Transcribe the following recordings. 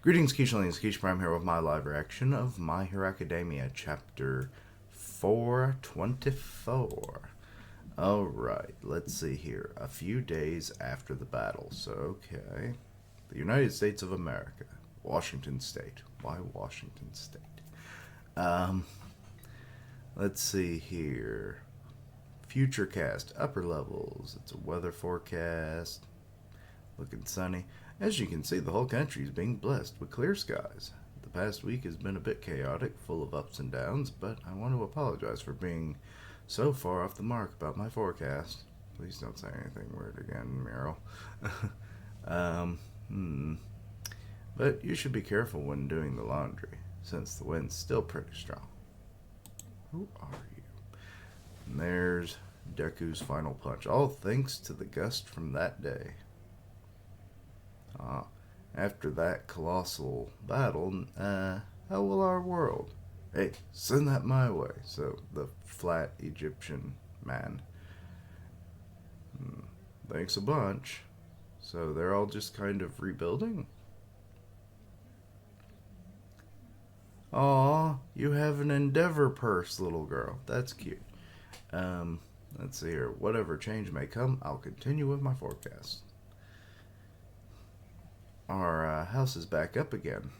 Greetings, Keishlings. Keish Prime here with my live reaction of My Hero Academia, Chapter 424. Alright, let's see here. A few days after the battle. So, okay. The United States of America. Washington State. Why Washington State? Let's see here. Future cast, upper levels. It's a weather forecast. Looking sunny. As you can see, the whole country is being blessed with clear skies. The past week has been a bit chaotic, full of ups and downs, but I want to apologize for being so far off the mark about my forecast. Please don't say anything weird again, Meryl. But you should be careful when doing the laundry, since the wind's still pretty strong. Who are you? And there's Deku's final punch, all thanks to the gust from that day. After that colossal battle, how will our world? Hey, send that my way. So, the flat Egyptian man. Thanks a bunch. So, they're all just kind of rebuilding? Aw, you have an Endeavor purse, little girl. That's cute. Let's see here. Whatever change may come, I'll continue with my forecast. Our house is back up again.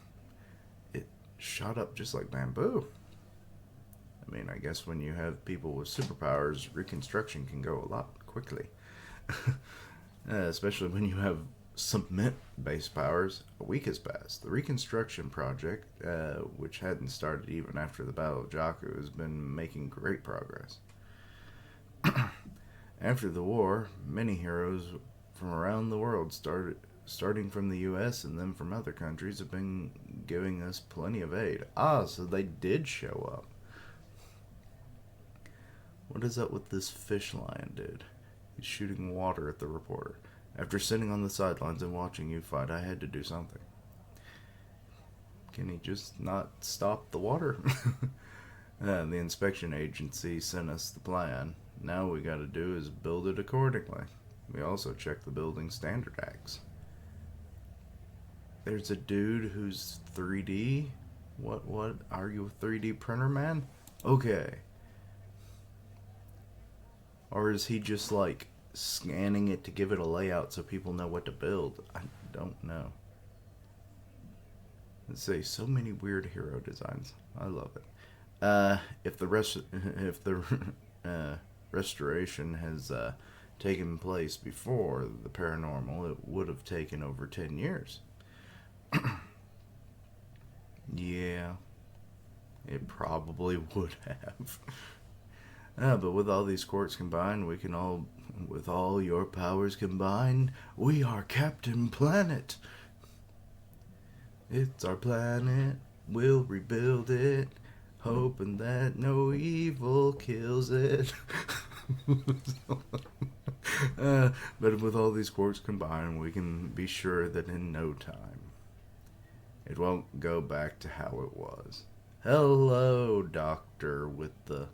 It shot up just like bamboo. I mean, I guess when you have people with superpowers, reconstruction can go a lot quickly. Especially when you have cement-based powers. A week has passed. The reconstruction project, which hadn't started even after the Battle of Jakku, has been making great progress. After the war, many heroes from around the world starting from the US and then from other countries, have been giving us plenty of aid. So they did show up. What is up with this fish lion dude? He's shooting water at the reporter. After sitting on the sidelines and watching you fight, I had to do something. Can he just not stop the water? The inspection agency sent us the plan. Now we gotta do is build it accordingly. We also check the building standard acts. There's a dude who's 3D. What? Are you a 3D printer, man? Okay. Or is he just like scanning it to give it a layout so people know what to build? I don't know. Let's see, so many weird hero designs. I love it. If the restoration has taken place before the paranormal, it would have taken over 10 years. Yeah, it probably would have. But with all these quirks combined, with all your powers combined, we are Captain Planet. It's our planet, we'll rebuild it, hoping that no evil kills it. But with all these quirks combined, we can be sure that in no time, it won't go back to how it was. Hello, Doctor with the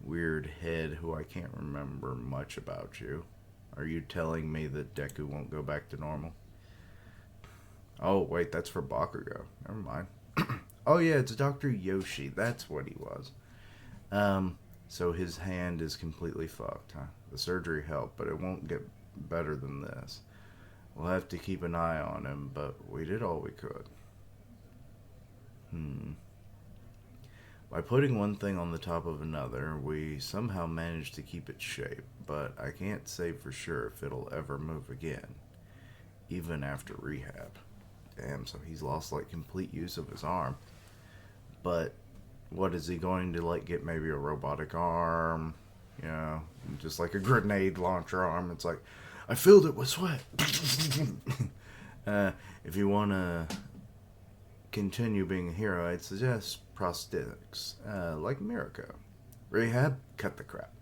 weird head who I can't remember much about you. Are you telling me that Deku won't go back to normal? Oh, wait, that's for Bakugo. Never mind. Oh, yeah, it's Dr. Yoshi. That's what he was. So his hand is completely fucked, huh? The surgery helped, but it won't get better than this. We'll have to keep an eye on him, but we did all we could. By putting one thing on the top of another, we somehow managed to keep its shape, but I can't say for sure if it'll ever move again, even after rehab. Damn, so he's lost like complete use of his arm. But what is he going to like get? Maybe a robotic arm, you know, just like a grenade launcher arm. It's like, I filled it with sweat. If you want to continue being a hero, I'd suggest prosthetics, like Mirako. Rehab, cut the crap.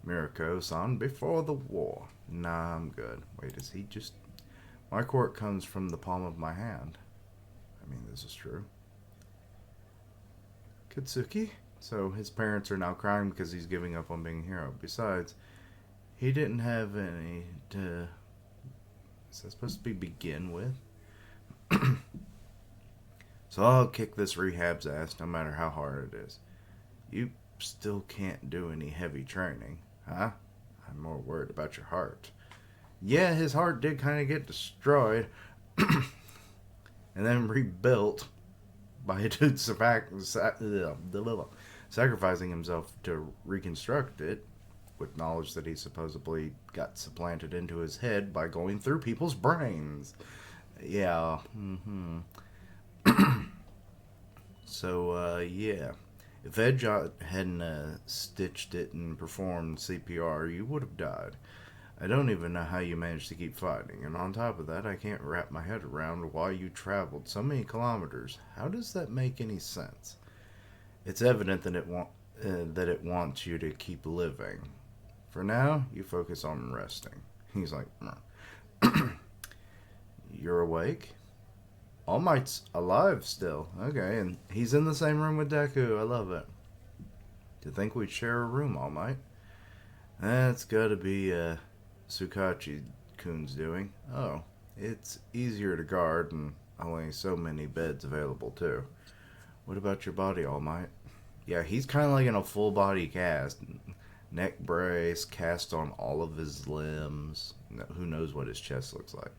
Mirako-san before the war. Nah, I'm good. Wait, is he just... My quirk comes from the palm of my hand. I mean, this is true. Katsuki? So his parents are now crying because he's giving up on being a hero. Besides, he didn't have any to... Is that supposed to be begin with? So I'll kick this rehab's ass no matter how hard it is. You still can't do any heavy training, huh? I'm more worried about your heart. Yeah, his heart did kind of get destroyed and then rebuilt by a dude sacrificing himself to reconstruct it with knowledge that he supposedly got supplanted into his head by going through people's brains. Yeah. So, yeah. If Edjot hadn't stitched it and performed CPR, you would have died. I don't even know how you managed to keep fighting, and on top of that, I can't wrap my head around why you traveled so many kilometers. How does that make any sense? It's evident that it wants you to keep living. For now, you focus on resting. He's like, you're awake? All Might's alive still. Okay, and he's in the same room with Deku. I love it. To think we'd share a room, All Might. That's gotta be Sukachi-kun's doing. Oh, it's easier to guard and only so many beds available too. What about your body, All Might? Yeah, he's kind of like in a full body cast. Neck brace, cast on all of his limbs. Who knows what his chest looks like.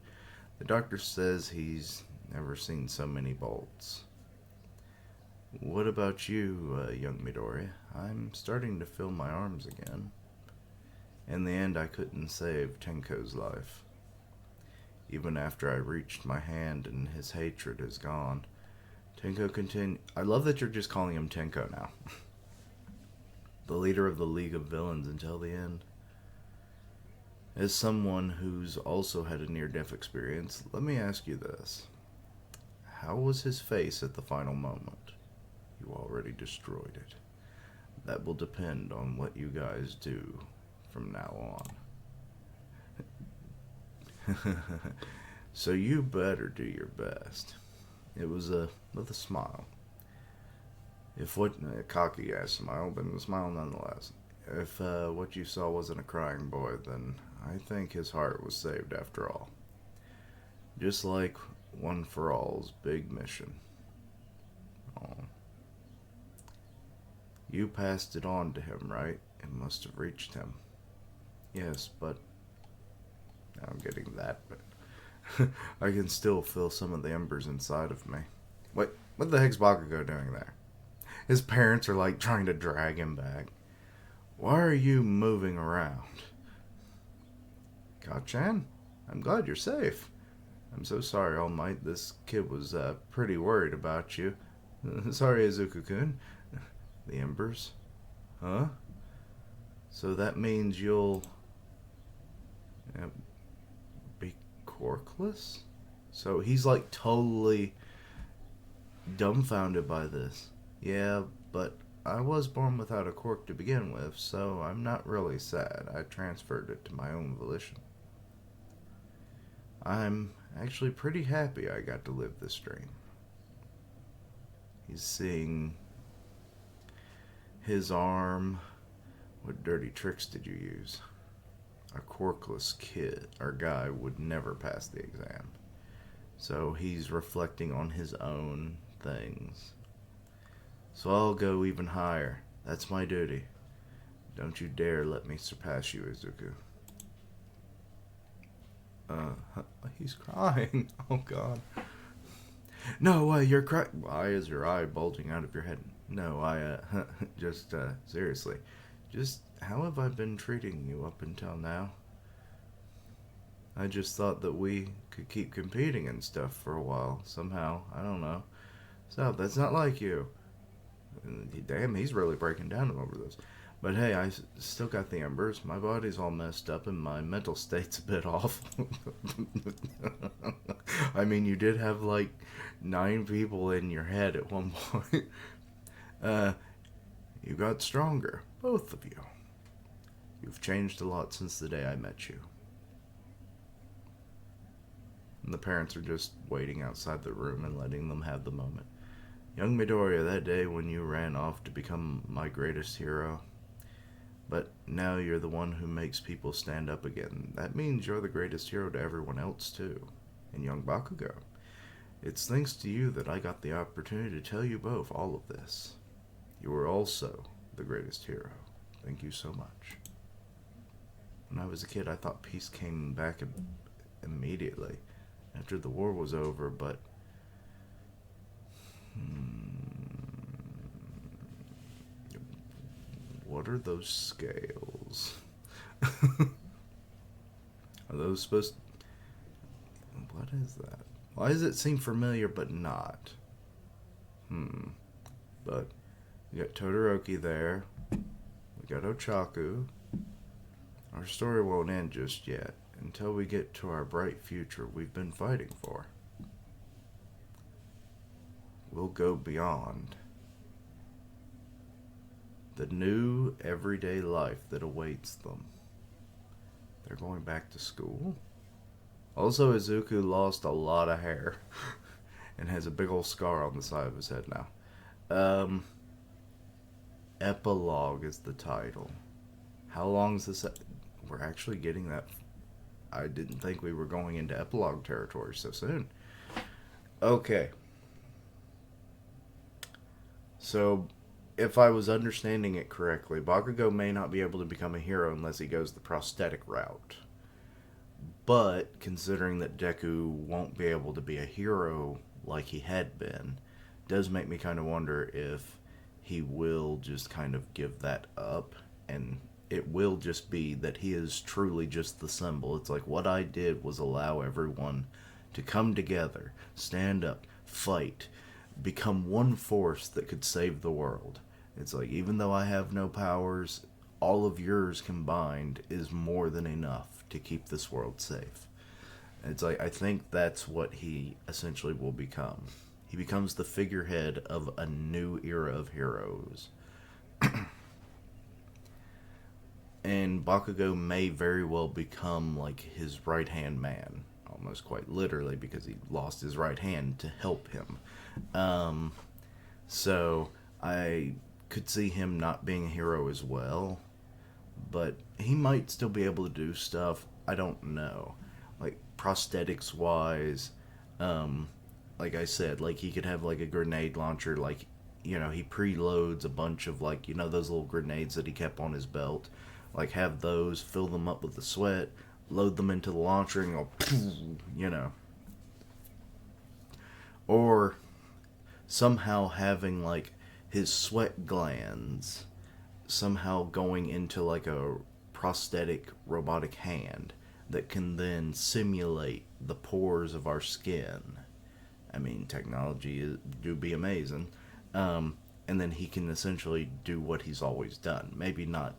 The doctor says he's never seen so many bolts. What about you, young Midoriya? I'm starting to feel my arms again. In the end, I couldn't save Tenko's life. Even after I reached my hand and his hatred is gone, Tenko continued. I love that you're just calling him Tenko now. The leader of the League of Villains until the end. As someone who's also had a near-death experience, let me ask you this. How was his face at the final moment? You already destroyed it. That will depend on what you guys do from now on. So you better do your best. It was with a smile. If what a cocky ass smile, but a smile nonetheless. If what you saw wasn't a crying boy, then I think his heart was saved after all. Just like One for All's big mission. Oh. You passed it on to him, right? It must have reached him. Yes, but I'm getting that, but I can still feel some of the embers inside of me. What the heck's Bakugo doing there? His parents are like trying to drag him back. Why are you moving around? Ka-chan, I'm glad you're safe. I'm so sorry, All Might. This kid was pretty worried about you. Sorry, Izuku-kun. The embers? Huh? So that means you'll be corkless? So he's like totally dumbfounded by this. Yeah, but I was born without a cork to begin with, so I'm not really sad. I transferred it to my own volition. I'm actually pretty happy I got to live this dream. He's seeing his arm. What dirty tricks did you use? A corkless kid or guy would never pass the exam. So he's reflecting on his own things. So I'll go even higher. That's my duty. Don't you dare let me surpass you, Izuku. He's crying. Oh, God. No, you're crying. Why is your eye bulging out of your head? No, just, seriously. Just, how have I been treating you up until now? I just thought that we could keep competing and stuff for a while. Somehow. I don't know. So, that's not like you. Damn, he's really breaking down over this. But hey, I still got the embers. My body's all messed up and my mental state's a bit off. I mean, you did have like 9 people in your head at one point. You got stronger, both of you. You've changed a lot since the day I met you. And the parents are just waiting outside the room and letting them have the moment. Young Midoriya, that day when you ran off to become my greatest hero. But now you're the one who makes people stand up again. That means you're the greatest hero to everyone else, too. And young Bakugo. It's thanks to you that I got the opportunity to tell you both all of this. You were also the greatest hero. Thank you so much. When I was a kid, I thought peace came back immediately after the war was over, but what are those scales? Are those supposed to... What is that? Why does it seem familiar but not? But we got Todoroki there. We got Ochaku. Our story won't end just yet until we get to our bright future we've been fighting for. We'll go beyond the new everyday life that awaits them. They're going back to school? Also, Izuku lost a lot of hair and has a big old scar on the side of his head now. Epilogue is the title. How long is this? We're actually getting that. I didn't think we were going into epilogue territory so soon. Okay. So, if I was understanding it correctly, Bakugo may not be able to become a hero unless he goes the prosthetic route. But, considering that Deku won't be able to be a hero like he had been, does make me kind of wonder if he will just kind of give that up, and it will just be that he is truly just the symbol. It's like, what I did was allow everyone to come together, stand up, fight, become one force that could save the world. It's like, even though I have no powers, all of yours combined is more than enough to keep this world safe. It's like, I think that's what he essentially will become. He becomes the figurehead of a new era of heroes. And Bakugo may very well become like his right-hand man, almost quite literally, because he lost his right hand to help him. So I could see him not being a hero as well, but he might still be able to do stuff. I don't know. Like, prosthetics wise, like I said, like, he could have like a grenade launcher, like, you know, he preloads a bunch of, like, you know, those little grenades that he kept on his belt. Like, have those, fill them up with the sweat, load them into the launcher, and go, you know. Or somehow having, like, his sweat glands somehow going into, like, a prosthetic robotic hand that can then simulate the pores of our skin. I mean, technology do be amazing. And then he can essentially do what he's always done. Maybe not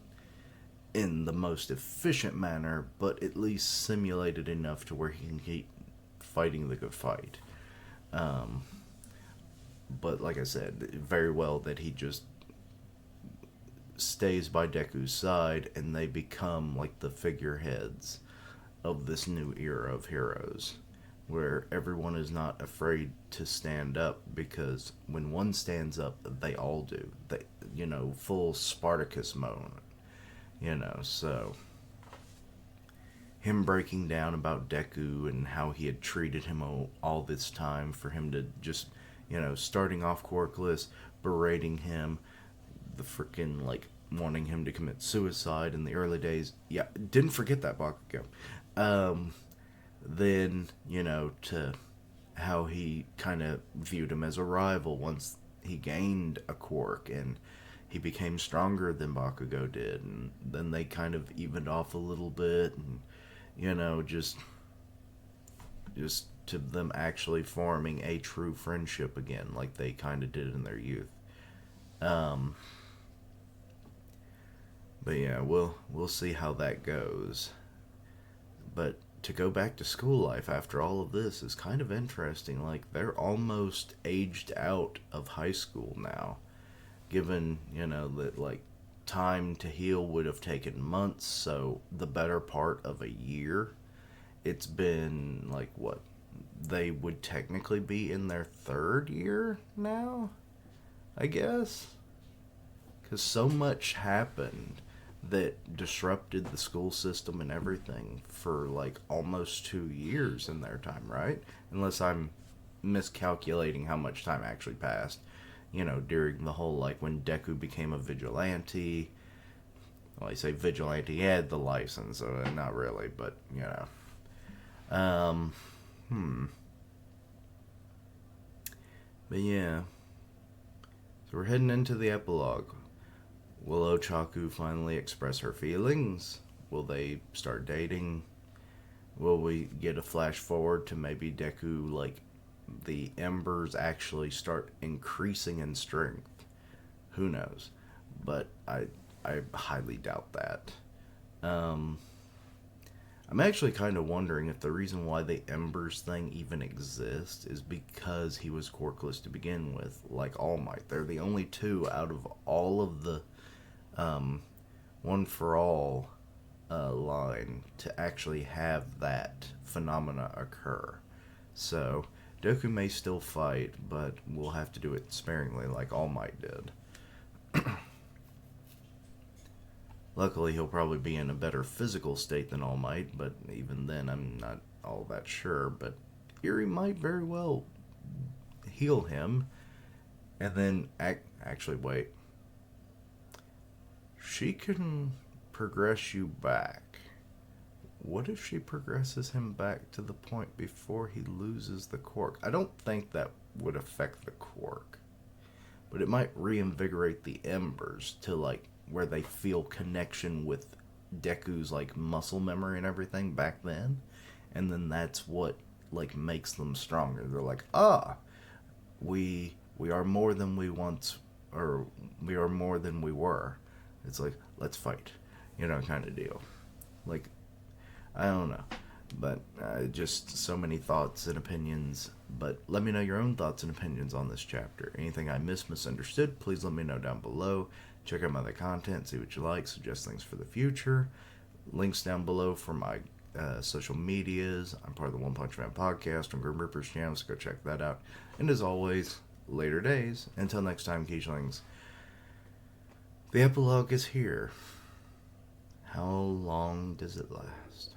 in the most efficient manner, but at least simulated enough to where he can keep fighting the good fight. But like I said, very well that he just stays by Deku's side and they become like the figureheads of this new era of heroes, where everyone is not afraid to stand up, because when one stands up, they all do. They, you know, full Spartacus mode. You know, so him breaking down about Deku and how he had treated him all this time, for him to just, you know, starting off quirkless, berating him, the freaking, like, wanting him to commit suicide in the early days. Yeah, didn't forget that, Bakugo. Then, you know, to how he kind of viewed him as a rival once he gained a quirk, and he became stronger than Bakugo did, and then they kind of evened off a little bit, and, you know, just to them actually forming a true friendship again, like they kind of did in their youth. But yeah, we'll see how that goes. But to go back to school life after all of this is kind of interesting. Like, they're almost aged out of high school now, given, you know, that, like, time to heal would have taken months, so the better part of a year. It's been, like, what? They would technically be in their third year now, I guess? Because so much happened that disrupted the school system and everything for, like, almost 2 years in their time, right? Unless I'm miscalculating how much time actually passed. During the whole, like, when Deku became a vigilante. Well, I say vigilante, he had the license, so not really, but, Um, But yeah. So we're heading into the epilogue. Will Ochaku finally express her feelings? Will they start dating? Will we get a flash forward to maybe Deku, like, the embers actually start increasing in strength? Who knows? But I highly doubt that. Um, I'm actually kind of wondering if the reason why the embers thing even exists is because he was quirkless to begin with, like All Might. They're the only two out of all of the One for All line to actually have that phenomena occur. So Deku may still fight, but we'll have to do it sparingly, like All Might did. Luckily, he'll probably be in a better physical state than All Might, but even then, I'm not all that sure. But Eri might very well heal him, and then actually wait. She can progress you back. What if she progresses him back to the point before he loses the quirk? I don't think that would affect the quirk, but it might reinvigorate the embers to, like, where they feel connection with Deku's, like, muscle memory and everything back then, and then that's what, like, makes them stronger. They're like, we are more than we once, or we are more than we were. It's like, let's fight, kind of deal. Like, I don't know, but just so many thoughts and opinions. But let me know your own thoughts and opinions on this chapter. Anything I misunderstood, please let me know down below. Check out my other content, see what you like, suggest things for the future. Links down below for my social medias. I'm part of the One Punch Man podcast on Grim Reaper's channel, so go check that out. And as always, later days. Until next time, Keishlings, the epilogue is here. How long does it last?